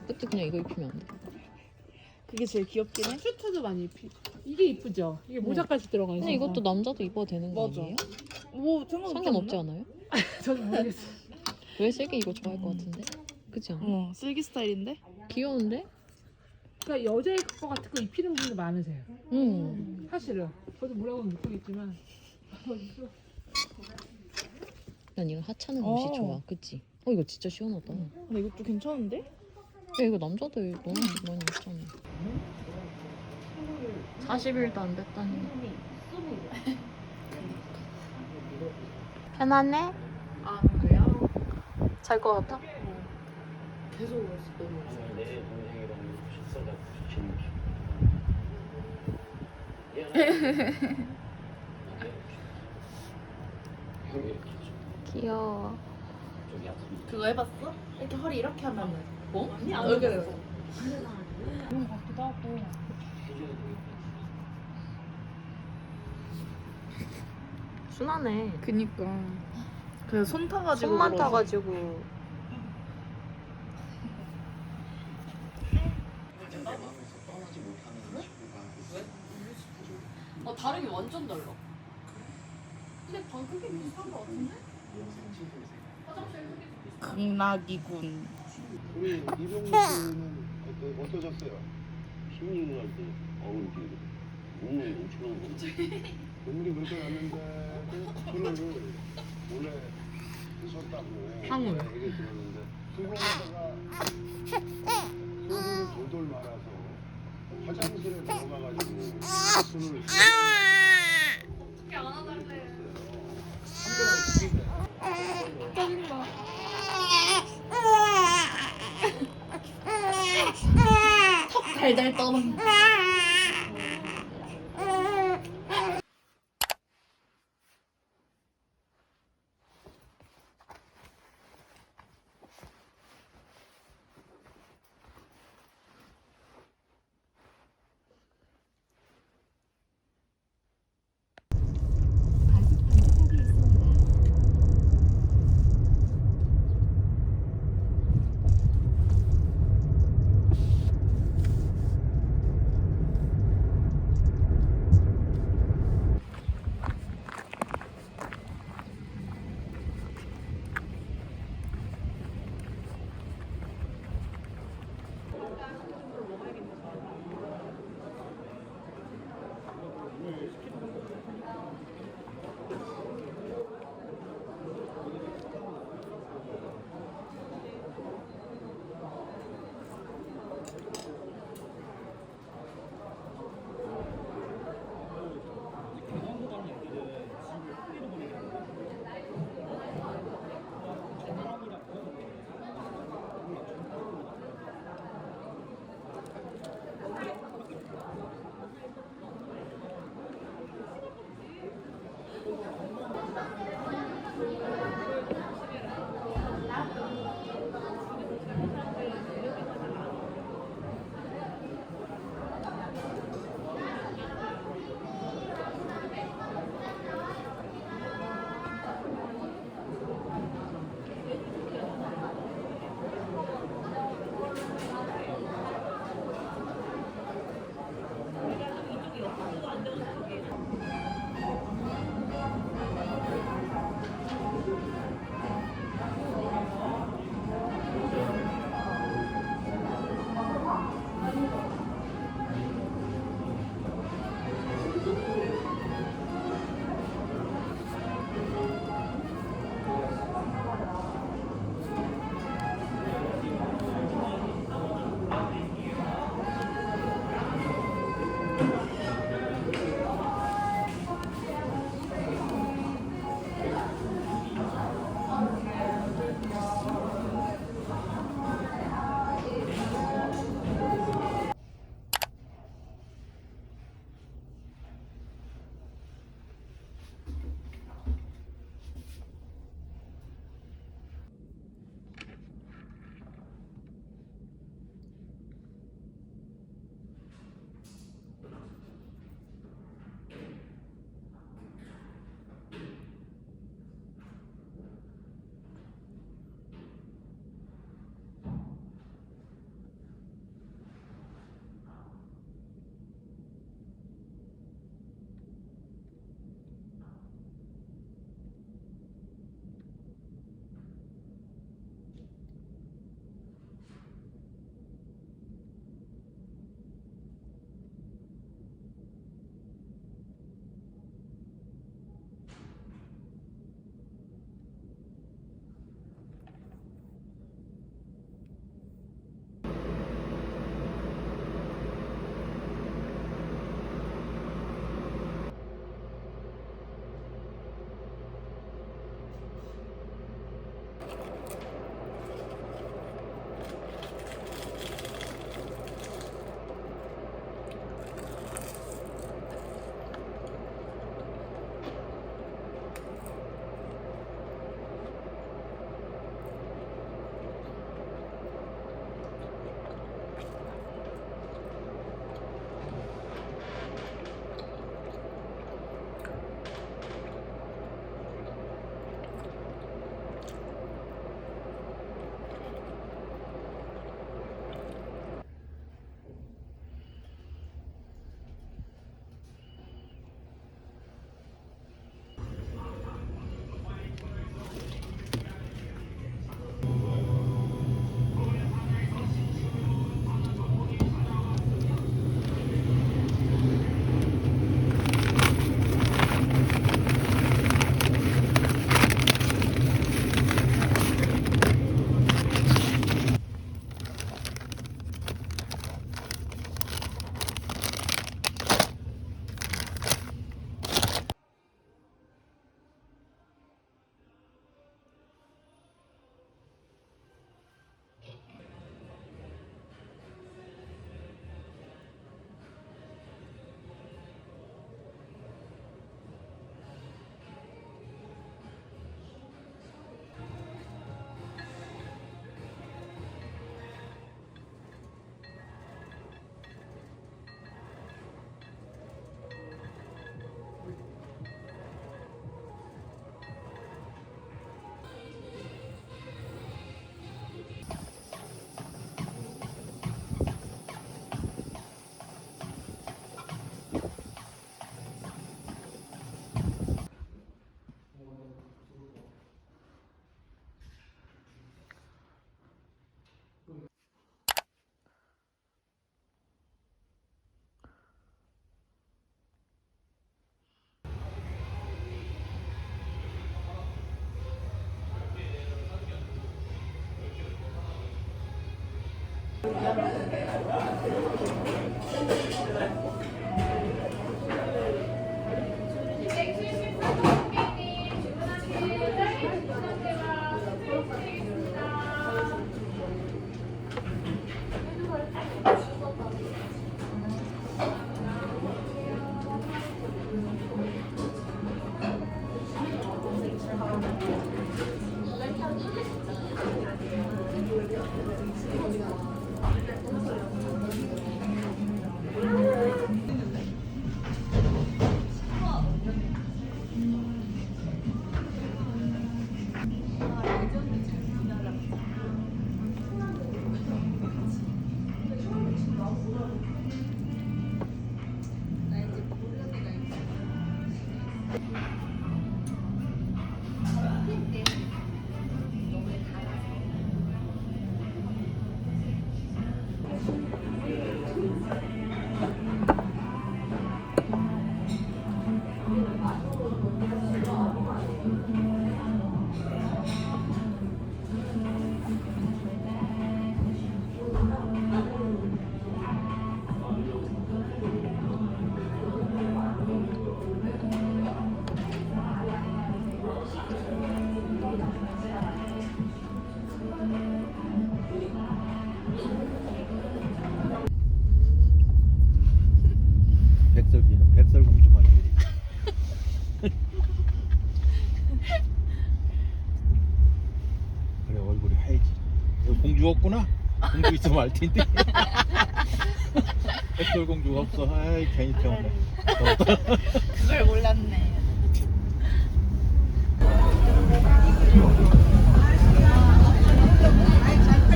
그때 그냥 이거 입히면 안 돼? 그게 제일 귀엽긴 해. 슈트도 많이 입히. 이게 이쁘죠? 이게 모자까지 들어가 있어. 근데 이것도 남자도 입어도 되는 거 맞아. 아니에요? 뭐 상관없지 않아요? 저는 모르겠어. 왜 슬기 이거 좋아할 것 같은데? 그치 않아? 슬기 스타일인데? 귀여운데? 그러니까 여자의 거 같은 거 입히는 분들 많으세요. 사실은. 저도 뭐라고 못 보겠지만. 난 이거 하찮은 옷이 좋아. 그치? 이거 진짜 시원하다. 근데 이것도 괜찮은데? 야, 이거 남자들 너무 많이 입잖아. 40일도 안 됐다니. 편하네? 아 그래요? 잘 것 같아? 계속 울었어 너무. 내 동생이랑 식사가 지는 귀여워. 그거 해봤어? 이렇게 허리 이렇게 하면은 뭐? 안 그래. 그런 것 같기도 하고. 순하네. 그니까 그 손 타가지고 손만 울어서. 타가지고. 다름이 완전 달라. 근데 방 크기 비슷한 거 같은데? 극락이군. 우리 이병훈 씨는 어떠셨어요? 신인을 할때 이렇게 눈물이 엄청나는 거 눈물이 그렇게 났는데도 술을 몰래 드셨다고 향을. 얘기 들었는데 수공에다가 소금을 돌돌 말아서 화장실에 들어가가지고 술을 달달 떠는. 백설기는 백설공주만 그리. 그래 얼굴이 하얘지. 여기 공주 없구나. 공주 있으면 알 텐데. 백설공주가 없어. 아이 괜히 태웠네. 그걸 몰랐네.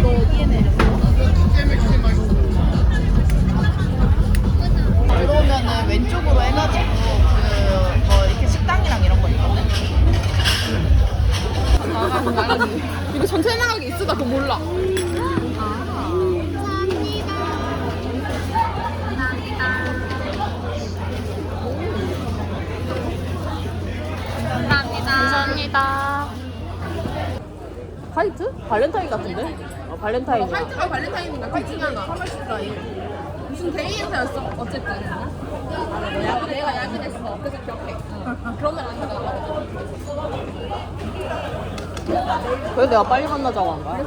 너 어디에 내렸어? 들어오면은 왼쪽으로 해가지고 뭐 이렇게 식당이랑 이런 거 있거든. 나가지. 이거 전체 나가기 있어? 나 그거 몰라. 감사합니다. 화이트? 발렌타인 같은데? 발렌타인이야. 화이트가 발렌타인인가? 둘 중에 하나. 3월 14일. 무슨 데이 행사였어? 어쨌든. 내가 야근했어. 그래서 기억해. 그러면 안 나가. 왜 내가 빨리 만나자고 한 거야?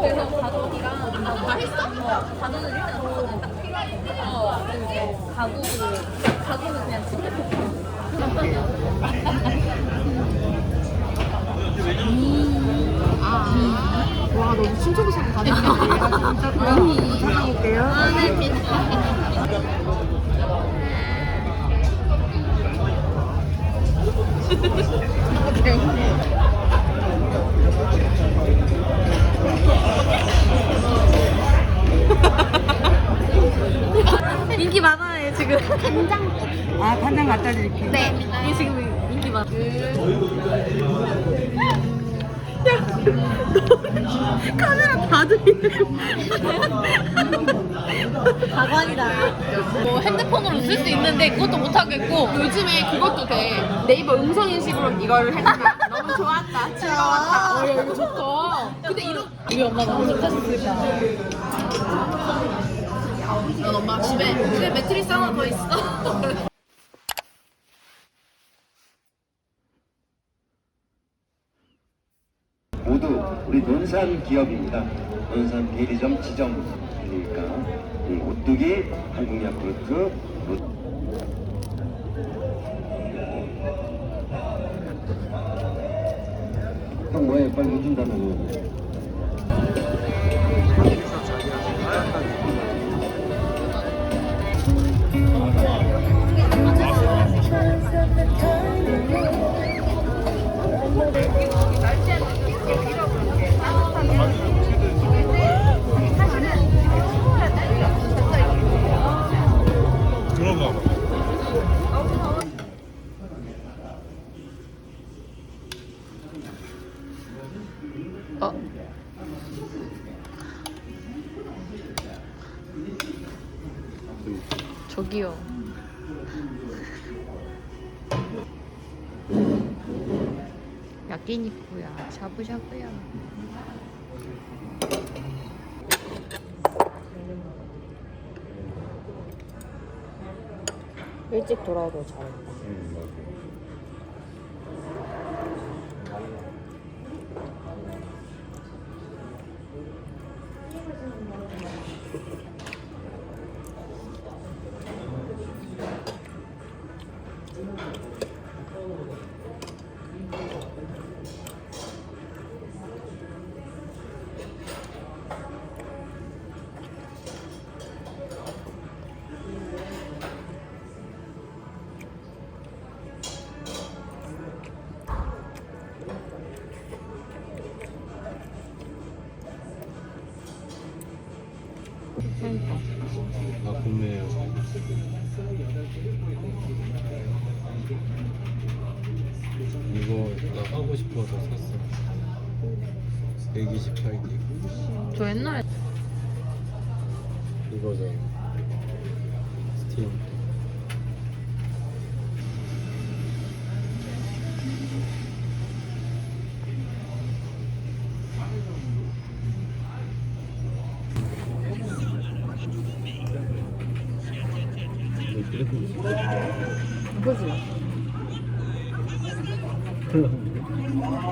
그래서 가족이랑 다 했어? 가족은 일단 딱 필요하니까. 그리고 가구는 그냥 침대 와, 너무 춤추고 싶어 가는데. 찾아볼게요. 인기 많아요 지금. 간장 갖다 드릴게요. 네, 이게 지금 인기 많아. 카메라 다 들리네. 가관이다. 뭐 핸드폰으로 쓸 수 있는데 그것도 못 하겠고 요즘에 그것도 돼. 네이버 음성 인식으로 이거를 해주면 너무 좋았다. 즐거웠다. 이거 좋다. 근데 우리 엄마가 엄청 짜증냈다. 넌 엄마 집에 매트리스 하나 더 있어. 모두 우리 논산 기업입니다. 논산 대리점 지점이니까 이 오뚜기 한국야쿠르트 형 뭐해 빨리 못 준다고. 그런가 봐. 저기요. 야끼니쿠야, 샤브샤브야. 일찍 돌아오길 잘했다. 맞아. 아, 국내에요. 이거 나 하고 싶어서 샀어. 128기. 저 옛날에 이거잖아. 스팀. 그지? 그럼